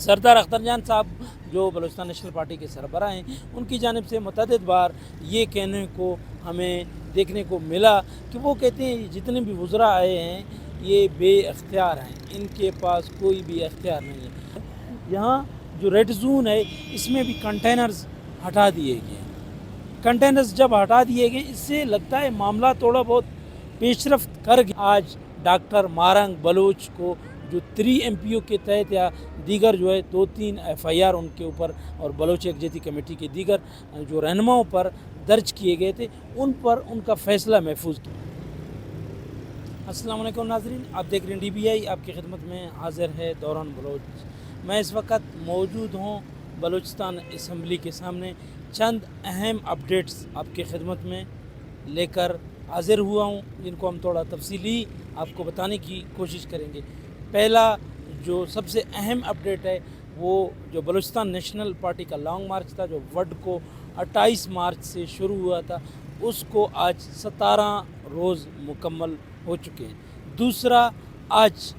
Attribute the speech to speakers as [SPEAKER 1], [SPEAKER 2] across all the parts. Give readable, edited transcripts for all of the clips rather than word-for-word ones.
[SPEAKER 1] सरदार अख्तर जान साहब जो बलूचिस्तान नेशनल पार्टी के सरबराह हैं, उनकी जानिब से मुतअद्दिद बार ये कहने को हमें देखने को मिला कि वो कहते हैं जितने भी वज़रा आए हैं ये बेअख्तियार हैं, इनके पास कोई भी अख्तियार नहीं है। यहाँ जो रेड जोन है इसमें भी कंटेनर्स हटा दिए गए हैं। कंटेनर्स जब हटा दिए गए इससे लगता है मामला थोड़ा बहुत पेशरफ्त कर गया। आज डॉक्टर मारंग बलोच को जो 3 MPO के तहत या दीगर जो है 2-3 FIR उनके ऊपर और बलोच यकजहती कमेटी के दीगर जो रहनुमाओं पर दर्ज किए गए थे उन पर उनका फ़ैसला महफूज किया। अस्सलाम वालेकुम नाज़रीन, आप देख रहे हैं DBI, आपकी खिदमत में हाज़िर है दौरान बलोच। मैं इस वक्त मौजूद हूँ बलूचिस्तान असम्बली के सामने। चंद अहम अपडेट्स आपकी खिदमत में लेकर हाज़िर हुआ हूँ जिनको हम थोड़ा तफसीली आपको बताने की कोशिश करेंगे। पहला जो सबसे अहम अपडेट है वो जो बलूचिस्तान नेशनल पार्टी का लॉन्ग मार्च था जो वड को 28 मार्च से शुरू हुआ था, उसको आज 17 रोज़ मुकम्मल हो चुके हैं। दूसरा, आज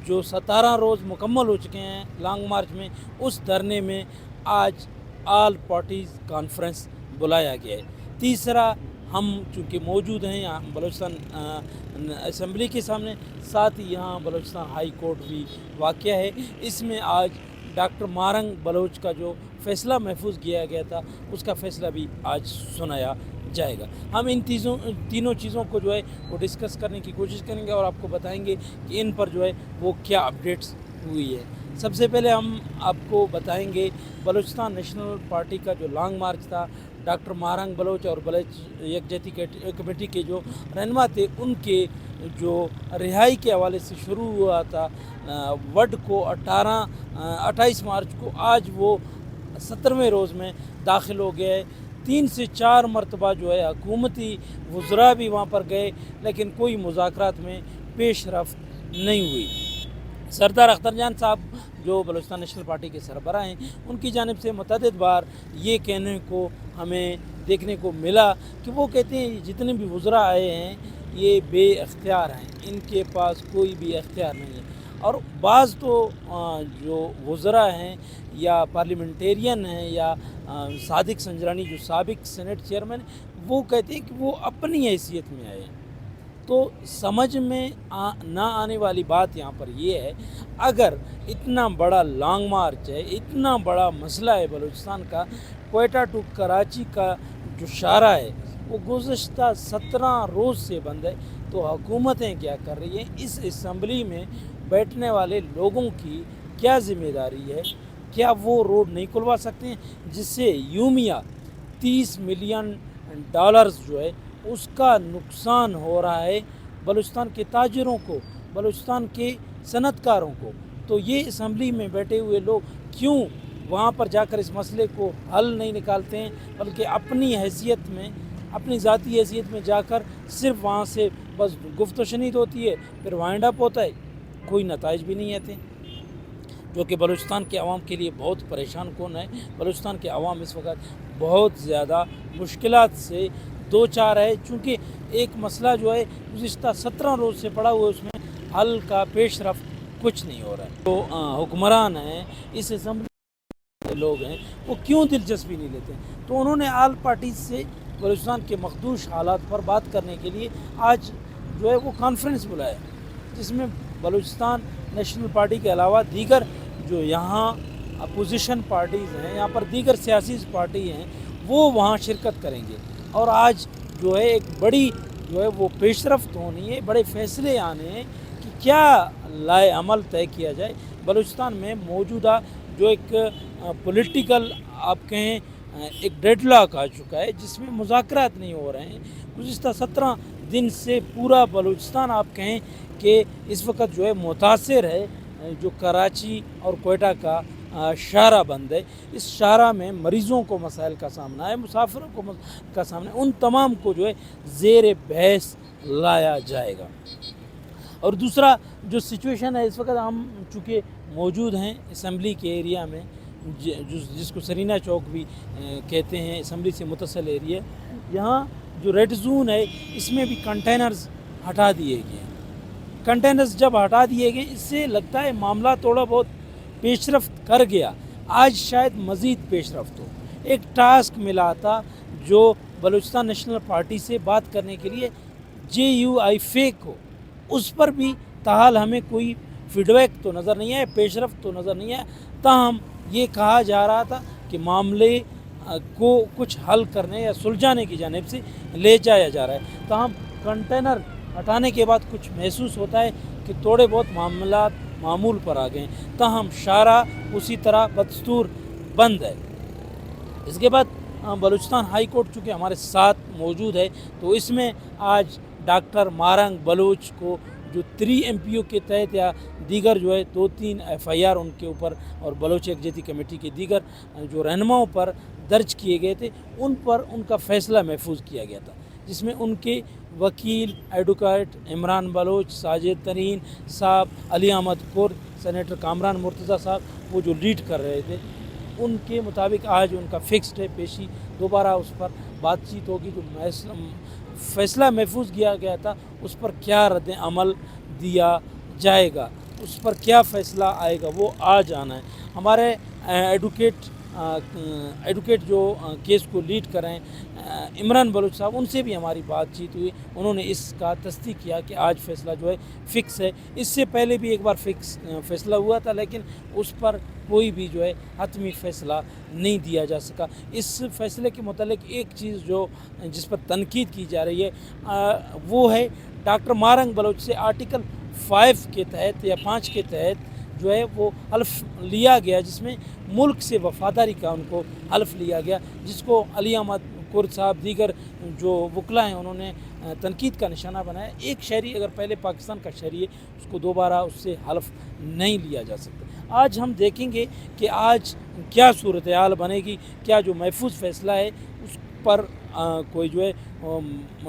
[SPEAKER 1] जो 17 रोज़ मुकम्मल हो चुके हैं लॉन्ग मार्च में, उस धरने में आज ऑल पार्टीज़ कॉन्फ्रेंस बुलाया गया है। तीसरा, हम चूँकि मौजूद हैं यहाँ बलूचिस्तान असम्बली के सामने, साथ ही यहाँ बलूचिस्तान हाई कोर्ट भी वाक़या है। इसमें आज डॉक्टर मारंग बलोच का जो फ़ैसला महफूज किया गया था उसका फ़ैसला भी आज सुनाया जाएगा। हम इन तीनों चीज़ों को जो है वो डिस्कस करने की कोशिश करेंगे और आपको बताएंगे कि इन पर जो है वो क्या अपडेट्स हुई है। सबसे पहले हम आपको बताएंगे बलूचिस्तान नेशनल पार्टी का जो लॉन्ग मार्च था, डॉक्टर मारंग बलोच और बलोच यकजहती कमेटी के जो रहनुमा थे उनके जो रिहाई के हवाले से शुरू हुआ था वड को 28 मार्च को, आज वो 17वें रोज़ में दाखिल हो गया है। 3 से 4 मरतबा जो है हुकूमती वज़रा भी वहाँ पर गए लेकिन कोई मुज़ाकरात में पेशरफ्त नहीं हुई। सरदार अख्तर जान साहब जो बलूचिस्तान नेशनल पार्टी के सरबराह हैं, उनकी जानिब से मुतअद्दिद बार ये कहने को हमें देखने को मिला कि वो कहते हैं जितने भी वज़रा आए हैं ये बेअख्तियार हैं, इनके पास कोई भी अख्तियार नहीं है। और बाज़ तो जो वज़रा हैं या पार्लियामेंटेरियन हैं या सादिक संजरानी जो साबिक सेनेट चेयरमैन, वो कहते हैं कि वो अपनी हैसियत में आए हैं। तो समझ में ना आने वाली बात यहाँ पर ये है, अगर इतना बड़ा लॉन्ग मार्च है, इतना बड़ा मसला है बलूचिस्तान का, क्वेटा टू कराची का जो शारा है वो गुज़श्ता 17 रोज़ से बंद है, तो हुकूमतें क्या कर रही हैं? इस असम्बली में बैठने वाले लोगों की क्या ज़िम्मेदारी है? क्या वो रोड नहीं खुलवा सकते हैं जिससे यूमिया 30 मिलियन डॉलर्स जो है उसका नुकसान हो रहा है बलूचिस्तान के ताजिरों को, बलूचिस्तान के सनतकारों को? तो ये असम्बली में बैठे हुए लोग क्यों वहाँ पर जाकर इस मसले को हल नहीं निकालते हैं, बल्कि अपनी हैसियत में, अपनी ज़ाती हैसियत में जाकर सिर्फ वहाँ से बस गुफ्त शनीद होती है, फिर वाइंड अप होता है, कोई नताइज भी नहीं आते, जो कि बलूचिस्तान के अवाम के लिए बहुत परेशान कौन है। बलूचिस्तान के अवाम इस वक्त बहुत ज़्यादा मुश्किलात से दो चार है, चूँकि एक मसला जो है गुज़िश्ता 17 रोज़ से पड़ा हुआ है, उसमें हल का पेशरफ्त कुछ नहीं हो रहा है। तो हुक्मरान हैं, इस असम्बली लोग हैं, वो क्यों दिलचस्पी नहीं लेते? तो उन्होंने आल पार्टी से बलूचिस्तान के मखदूश हालात पर बात करने के लिए आज जो है वो कॉन्फ्रेंस बुलाया, जिसमें बलूचिस्तान नेशनल पार्टी के अलावा दीगर जो यहाँ अपोजिशन पार्टीज़ हैं, यहाँ पर दीगर सियासी पार्टी हैं, वो वहाँ शिरकत करेंगे। और आज जो है एक बड़ी जो है वो पेशरफ्त होनी है, बड़े फ़ैसले आने हैं कि क्या लाए अमल तय किया जाए। बलूचिस्तान में मौजूदा जो एक पॉलिटिकल आप कहें एक डेडलॉक आ चुका है जिसमें मुज़ाकरात नहीं हो रहे हैं। गुज़िश्ता 17 दिन से पूरा बलूचिस्तान आप कहें कि इस वक्त जो है मुतासिर है, जो कराची और क्वेटा का शारा बंद है। इस शारा में मरीज़ों को मसाइल का सामना है, मुसाफिरों को का सामना है, उन तमाम को जो है ज़ेर बहस लाया जाएगा। और दूसरा जो सिचुएशन है, इस वक्त हम चूँकि मौजूद हैं असम्बली के एरिया में, जिसको सरीना चौक भी कहते हैं, असम्बली से मुतसल एरिया, यहाँ जो रेड जोन है इसमें भी कंटेनर्स हटा दिए गए हैं। कंटेनर्स जब हटा दिए गए इससे लगता है मामला थोड़ा बहुत پیش رفت کر گیا, آج شاید مزید پیش رفت ہو. ایک ٹاسک ملا تھا جو بلوچستان نیشنل پارٹی سے بات کرنے کے لیے JUI فیک ہو, اس پر بھی تاحال ہمیں کوئی فیڈ بیک تو نظر نہیں آیا, پیش رفت تو نظر نہیں آیا. تاہم یہ کہا جا رہا تھا کہ معاملے کو کچھ حل کرنے یا سلجھانے کی جانب سے لے جایا جا رہا ہے. تاہم کنٹینر ہٹانے کے بعد کچھ محسوس ہوتا ہے کہ تھوڑے بہت معاملات معمول پر آ گئے ہیں. تاہم شارع اسی طرح بدستور بند ہے. اس کے بعد بلوچستان ہائی کورٹ چونکہ ہمارے ساتھ موجود ہے, تو اس میں آج ڈاکٹر مارنگ بلوچ کو جو 3 MPO کے تحت یا دیگر جو ہے 2-3 FIR ان کے اوپر اور بلوچ یکجہتی کمیٹی کے دیگر جو رہنماؤں پر درج کیے گئے تھے, ان پر ان کا فیصلہ محفوظ کیا گیا تھا, جس میں ان کے وکیل ایڈوکیٹ عمران بلوچ, ساجد ترین صاحب, علی احمد کرد, سینیٹر کامران مرتضیٰ صاحب وہ جو لیڈ کر رہے تھے, ان کے مطابق آج ان کا فکسڈ ہے پیشی. دوبارہ اس پر بات چیت ہوگی. جو فیصلہ محفوظ کیا گیا تھا اس پر کیا رد عمل دیا جائے گا, اس پر کیا فیصلہ آئے گا, وہ آج آنا ہے. ہمارے ایڈوکیٹ جو کیس کو لیڈ کر رہے ہیں عمران بلوچ صاحب, ان سے بھی ہماری بات چیت ہوئی. انہوں نے اس کا تصدیق کیا کہ آج فیصلہ جو ہے فکس ہے. اس سے پہلے بھی ایک بار فیصلہ ہوا تھا, لیکن اس پر کوئی بھی جو ہے حتمی فیصلہ نہیں دیا جا سکا. اس فیصلے کے متعلق ایک چیز جس پر تنقید کی جا رہی ہے وہ ہے ڈاکٹر مارنگ بلوچ سے آرٹیکل 5 کے تحت یا 5 کے تحت جو ہے وہ حلف لیا گیا, جس میں ملک سے وفاداری کا ان کو حلف لیا گیا, جس کو علی احمد کرد صاحب دیگر جو وکلا ہیں انہوں نے تنقید کا نشانہ بنایا. ایک شہری اگر پہلے پاکستان کا شہری ہے, اس کو دوبارہ اس سے حلف نہیں لیا جا سکتا. آج ہم دیکھیں گے کہ آج کیا صورتحال بنے گی, کیا جو محفوظ فیصلہ ہے اس پر کوئی جو ہے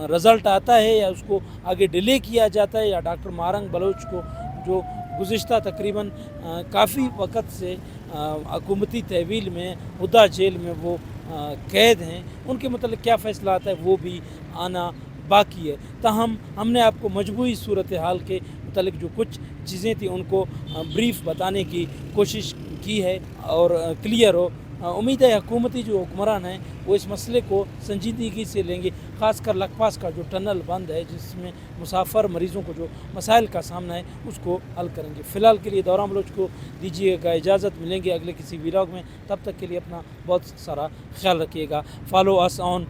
[SPEAKER 1] رزلٹ آتا ہے یا اس کو آگے ڈیلے کیا جاتا ہے, یا ڈاکٹر مارنگ بلوچ کو جو گزشتہ تقریباً کافی وقت سے حکومتی تحویل میں ہدا جیل میں وہ قید ہیں, ان کے متعلق کیا فیصلہ آتا ہے وہ بھی آنا باقی ہے. تاہم ہم نے آپ کو مجموعی صورتحال کے متعلق جو کچھ چیزیں تھیں ان کو بریف بتانے کی کوشش کی ہے اور کلیئر ہو. امید ہے حکومتی جو حکمران ہیں وہ اس مسئلے کو سنجیدگی سے لیں گے, خاص کر لکپاس کا جو ٹنل بند ہے جس میں مسافر مریضوں کو جو مسائل کا سامنا ہے اس کو حل کریں گے. فی الحال کے لیے دوران بلوچ کو دیجیے گا اجازت, ملیں گے اگلے کسی ولاگ میں. تب تک کے لیے اپنا بہت سارا خیال رکھیے گا. Follow us on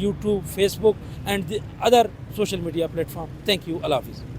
[SPEAKER 1] YouTube, Facebook and other social media platform. Thank you. اللہ حافظ.